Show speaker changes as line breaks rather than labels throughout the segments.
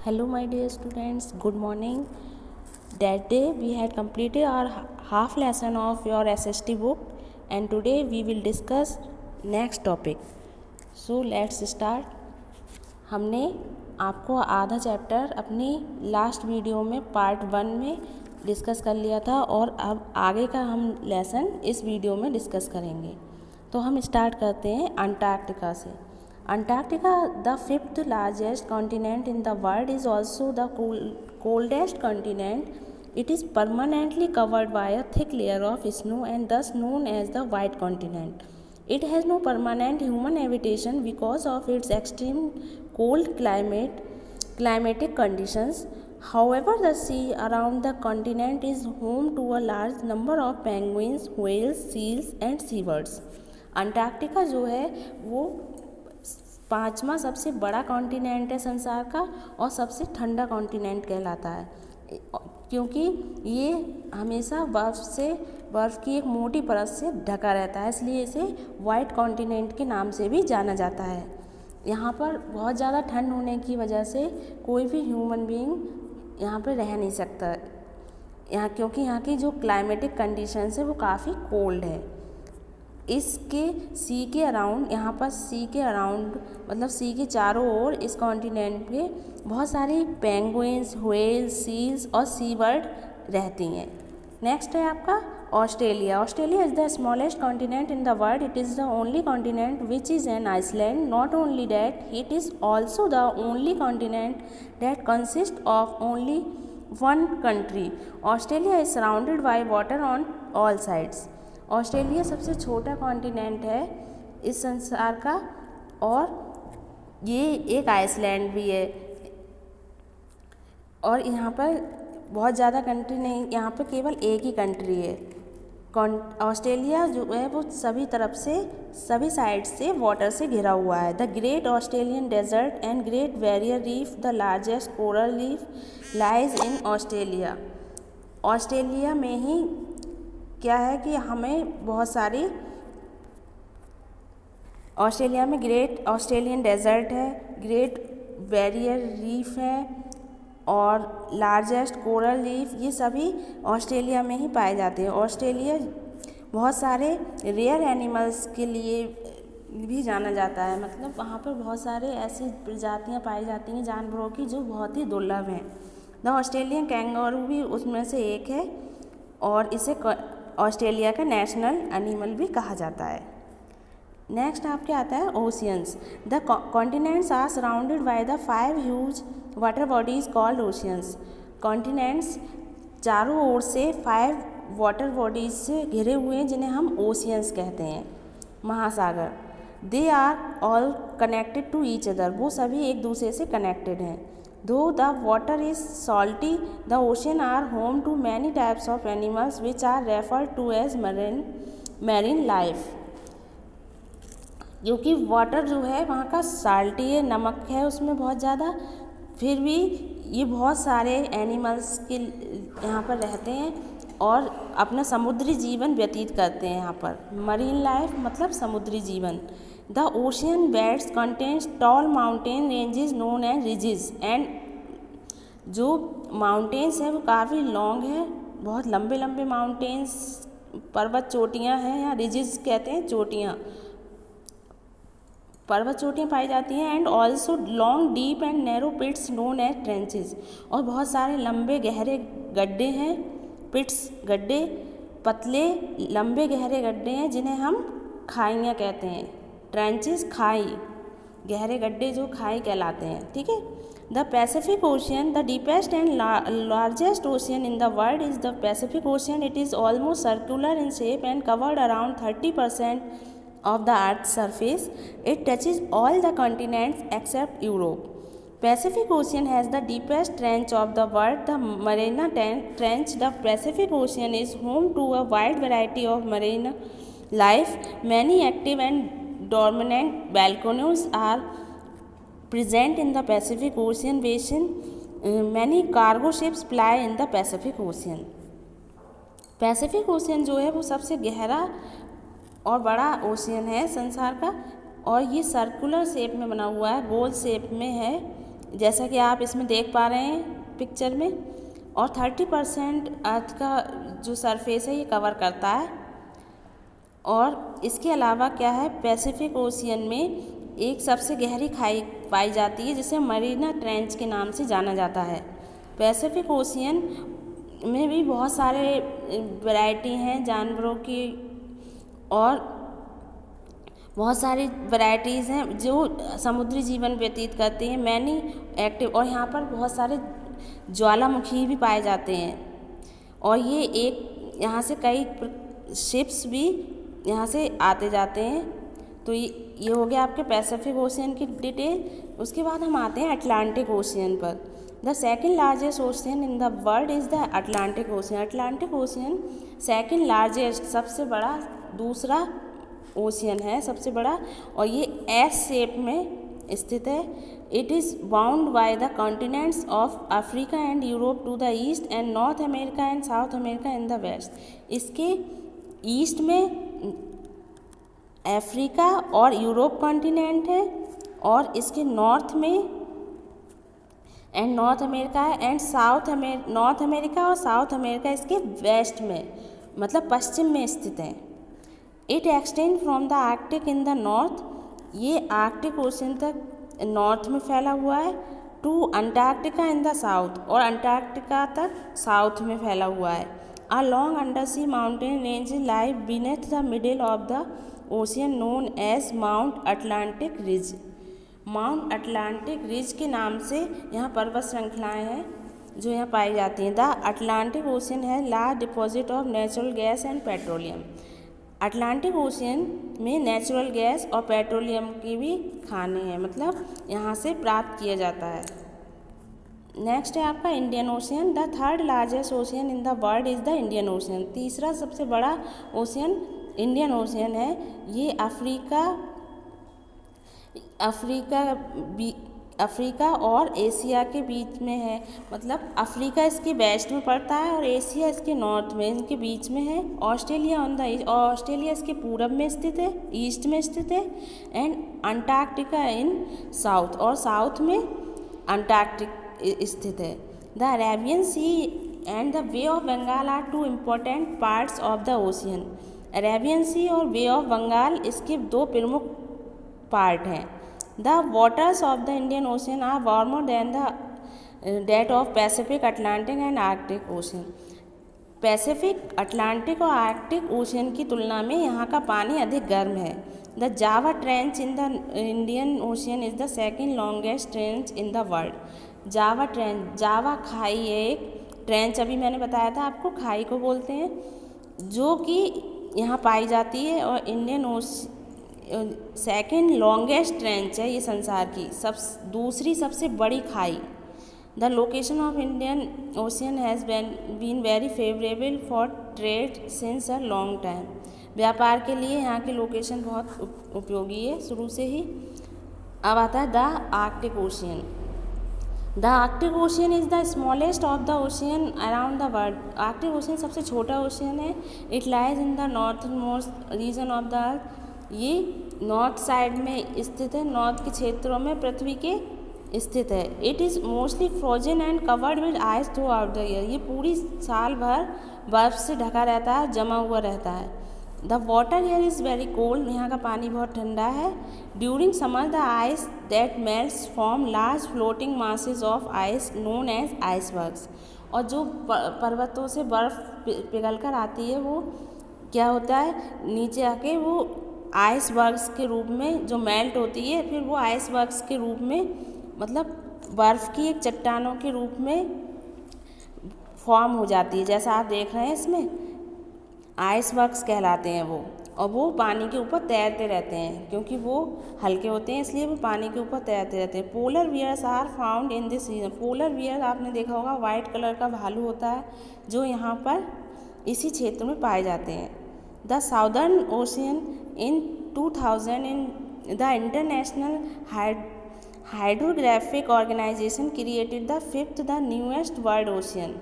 Hello, my dear students. Good morning. That day we had completed our half lesson of your SST book, and today we will discuss next topic. So let's start. हमने आपको आधा chapter अपनी last video में part 1 में discuss कर लिया था और अब आगे का हम लेसन इस वीडियो में डिस्कस करेंगे। तो हम स्टार्ट करते हैं अंटार्कटिका से। Antarctica, the fifth largest continent in the world, is also the coldest continent. It is permanently covered by a thick layer of snow and thus known as the white continent. It has no permanent human habitation because of its extreme cold climatic conditions. However, the sea around the continent is home to a large number of penguins, whales, seals and seabirds. Antarctica जो है वो पाँचवा सबसे बड़ा continent है संसार का और सबसे ठंडा कॉन्टिनेंट कहलाता है, क्योंकि ये हमेशा बर्फ़ की एक मोटी परत से ढका रहता है, इसलिए इसे वाइट कॉन्टिनेंट के नाम से भी जाना जाता है। यहाँ पर बहुत ज़्यादा ठंड होने की वजह से कोई भी ह्यूमन बीइंग यहाँ पर रह नहीं सकता यहाँ, क्योंकि यहाँ की जो क्लाइमेटिक कंडीशंस है वो काफ़ी कोल्ड है। इसके सी के अराउंड यहाँ पर सी के अराउंड मतलब सी के चारों ओर इस कॉन्टिनेंट पे बहुत सारी पेंगुइन्स, व्हेल्स, सील्स और सी बर्ड रहती हैं। नेक्स्ट है आपका Australia. Australia is the smallest continent in the world. It is the only continent which is an island. Not only that, it is also the only continent that consist of only one country. Australia is surrounded by water on all sides. Australia सबसे छोटा continent है इस संसार का और ये एक Iceland भी है और यहाँ पर बहुत ज़्यादा कंट्री नहीं, यहाँ पर केवल एक ही कंट्री है। ऑस्ट्रेलिया जो है वो सभी तरफ से सभी साइड से वाटर से घिरा हुआ है। The great Australian desert and great barrier reef, the largest coral reef, lies in Australia. Australia में ही क्या है कि हमें बहुत सारी ऑस्ट्रेलिया में ग्रेट ऑस्ट्रेलियन डेजर्ट है, ग्रेट बैरियर रीफ है और लार्जेस्ट कोरल रीफ, ये सभी ऑस्ट्रेलिया में ही पाए जाते हैं। ऑस्ट्रेलिया बहुत सारे रेयर एनिमल्स के लिए भी जाना जाता है, मतलब वहाँ पर बहुत सारे ऐसी प्रजातियाँ पाई जाती हैं जानवरों की जो बहुत ही दुर्लभ हैं। द ऑस्ट्रेलियन कैंगरू भी उसमें से एक है और इसे ऑस्ट्रेलिया का नेशनल एनिमल भी कहा जाता है। नेक्स्ट आपके आता है oceans. The continents are surrounded by the 5 huge water bodies called oceans. Continents चारों ओर से 5 वाटर बॉडीज से घिरे हुए हैं जिन्हें हम ओशियंस कहते हैं, महासागर। They are all connected to each other, वो सभी एक दूसरे से कनेक्टेड हैं। Though the water is salty, the ocean are home to many types of animals which are referred to as marine life। क्योंकि वाटर जो है वहाँ का साल्टी है, नमक है उसमें बहुत ज़्यादा, फिर भी ये बहुत सारे एनिमल्स के यहाँ पर रहते हैं और अपना समुद्री जीवन व्यतीत करते हैं यहाँ पर। मरीन लाइफ मतलब समुद्री जीवन। The ocean beds contains tall mountain ranges known as ridges and जो माउंटेन्स हैं वो काफ़ी लॉन्ग है, बहुत लंबे लंबे माउंटेन्स पर्वत चोटियाँ हैं, या रिजेस कहते हैं चोटियाँ, पर्वत चोटियाँ पाई जाती हैं। And also long deep and narrow pits known as trenches, और बहुत सारे लंबे गहरे गड्ढे हैं, पिट्स गड्ढे, पतले लंबे गहरे गड्ढे हैं जिन्हें हम खाइयाँ कहते हैं। ट्रेंचेस खाई, गहरे गड्ढे जो खाई कहलाते हैं, ठीक है। The Pacific ocean, the deepest and largest ocean in the world is the Pacific ocean. It is almost circular in shape and covered around 30% of the earth surface. It touches all the continents except Europe. Pacific Ocean has the deepest trench of the world, the Mariana Trench. The Pacific Ocean is home to a wide variety of marine life. Many active and dormant volcanoes are present in the Pacific Ocean basin. Many cargo ships ply in the Pacific Ocean. Pacific ocean जो है वो सबसे गहरा और बड़ा ocean है संसार का, और ये सर्कुलर शेप में बना हुआ है, गोल शेप में है। जैसा कि आप इसमें देख पा रहे हैं पिक्चर में, और 30% अर्थ का जो सरफेस है ये कवर करता है। और इसके अलावा क्या है, पैसिफिक ओशियन में एक सबसे गहरी खाई पाई जाती है जिसे मरीना ट्रेंच के नाम से जाना जाता है। पैसिफिक ओशियन में भी बहुत सारे वैरायटी हैं जानवरों की, और बहुत सारी वैरायटीज़ हैं जो समुद्री जीवन व्यतीत करते हैं, मैनी एक्टिव, और यहाँ पर बहुत सारे ज्वालामुखी भी पाए जाते हैं। और ये एक यहाँ से कई शिप्स भी यहाँ से आते जाते हैं। तो ये हो गया आपके पैसिफिक ओशियन की डिटेल। उसके बाद हम आते हैं अटलांटिक ओशियन पर। The second largest ocean in the world is the Atlantic ocean. Atlantic ocean second largest, सबसे बड़ा दूसरा ओशियन है, सबसे बड़ा, और ये एस शेप में स्थित है। It is bound by the continents of Africa and Europe to the east and North America and South America in the west. इसके ईस्ट में अफ्रीका और यूरोप कॉन्टिनेंट है, और इसके नॉर्थ में एंड नॉर्थ अमेरिका है, एंड नॉर्थ अमेरिका और साउथ अमेरिका इसके वेस्ट में, मतलब पश्चिम में स्थित है। It extend from the Arctic in the north, ये आर्कटिक ओशन तक नॉर्थ में फैला हुआ है, to Antarctica in the south, और अंटार्कटिका तक साउथ में फैला हुआ है। A long undersea mountain range lie beneath the middle of the ocean known as Mount Atlantic Ridge. Mount Atlantic Ridge के नाम से यहाँ पर्वत श्रृंखलाएँ हैं जो यहाँ पाई जाती हैं। द अटलांटिक ओशियन है large deposit of natural gas and petroleum. Atlantic ocean में नेचुरल गैस और पेट्रोलियम की भी खाने हैं, मतलब यहाँ से प्राप्त किया जाता है। नेक्स्ट है आपका Indian ocean. The third largest ocean in the world is the Indian ocean. तीसरा सबसे बड़ा ओशियन इंडियन ओशियन है। ये अफ्रीका और एशिया के बीच में है, मतलब अफ्रीका इसके वेस्ट में पड़ता है और एशिया इसके नॉर्थ में, इनके बीच में है। Australia on the east, Australia इसके पूरब में स्थित है, ईस्ट में स्थित है, एंड अंटार्कटिका इन साउथ, और साउथ में अंटार्कटिक स्थित है। The Arabian sea and the bay of Bengal are two important parts of the ocean. Arabian sea और वे ऑफ बंगाल इसके दो प्रमुख पार्ट हैं। The waters of the Indian ocean are warmer than that of Pacific, Atlantic and Arctic ocean. Pacific, Atlantic और Arctic ocean की तुलना में यहाँ का पानी अधिक गर्म है। The Java trench in the Indian ocean is the second longest trench in the world. Java trench, Java खाई है एक, ट्रेंच अभी मैंने बताया था आपको, खाई को बोलते हैं, जो कि यहाँ पाई जाती है, और इंडियन सेकेंड लॉन्गेस्ट ट्रेंच है ये संसार की दूसरी सबसे बड़ी खाई। The location of Indian ocean has been very favourable for trade since a long time. व्यापार के लिए यहाँ की लोकेशन बहुत उपयोगी है शुरू से ही। अब आता है the Arctic ocean. The Arctic ocean is the smallest of the ocean around the world. Arctic ocean सबसे छोटा ओशियन है। It lies in the north most region of the earth. ये नॉर्थ साइड में स्थित है, नॉर्थ के क्षेत्रों में पृथ्वी के स्थित है। It is mostly frozen and covered with ice through out the year. ये पूरी साल भर बर्फ से ढका रहता है, जमा हुआ रहता है। The water here is very cold. यहाँ का पानी बहुत ठंडा है। During summer the ice that melts form large floating masses of ice known as icebergs. और जो पर्वतों से बर्फ़ पिघल कर आती है वो क्या होता है, नीचे आके वो आइसबर्ग्स के रूप में जो मेल्ट होती है, फिर वो आइसबर्ग्स के रूप में, मतलब बर्फ़ की एक चट्टानों के रूप में फॉर्म हो जाती है। जैसा आप देख रहे हैं इसमें आइसबर्ग्स कहलाते हैं वो, और वो पानी के ऊपर तैरते रहते हैं, क्योंकि वो हल्के होते हैं इसलिए वो पानी के ऊपर तैरते रहते हैं। Polar bears are found in this region. Polar bear आपने देखा होगा, वाइट कलर का भालू होता है जो यहाँ पर इसी क्षेत्र में पाए जाते हैं। The southern ocean in 2000 in the international hydrographic organisation created the fifth the newest world ocean.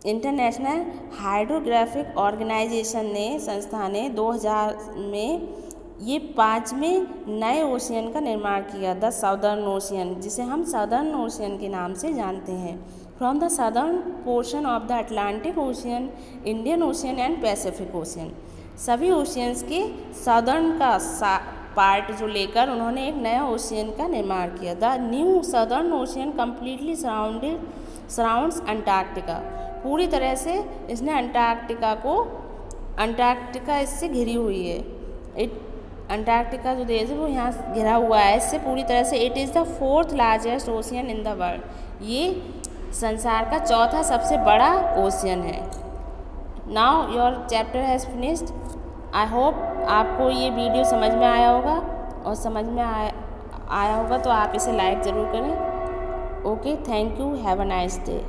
International hydrographic organisation ने, संस्था ने 2000 में ये 5वें नए ओशियन का निर्माण किया, द साउदर्न ओशियन, जिसे हम साउदर्न ओशियन के नाम से जानते हैं। From the southern portion of the Atlantic ocean, Indian ocean and Pacific ocean, सभी ओशियंस के साउदर्न का पार्ट जो लेकर उन्होंने एक नया ओशियन का निर्माण किया। The new southern ocean completely surrounds Antarctica, पूरी तरह से इसने अंटार्कटिका इससे घिरी हुई है। अंटार्कटिका जो देश है वो यहाँ घिरा हुआ है इससे पूरी तरह से। It is the 4th largest ocean in the world, ये संसार का चौथा सबसे बड़ा ओशियन है। Now your chapter has finished. I hope आपको ये वीडियो समझ में आया होगा, और समझ में आया होगा तो आप इसे लाइक ज़रूर करें। Okay, thank you, have a nice day.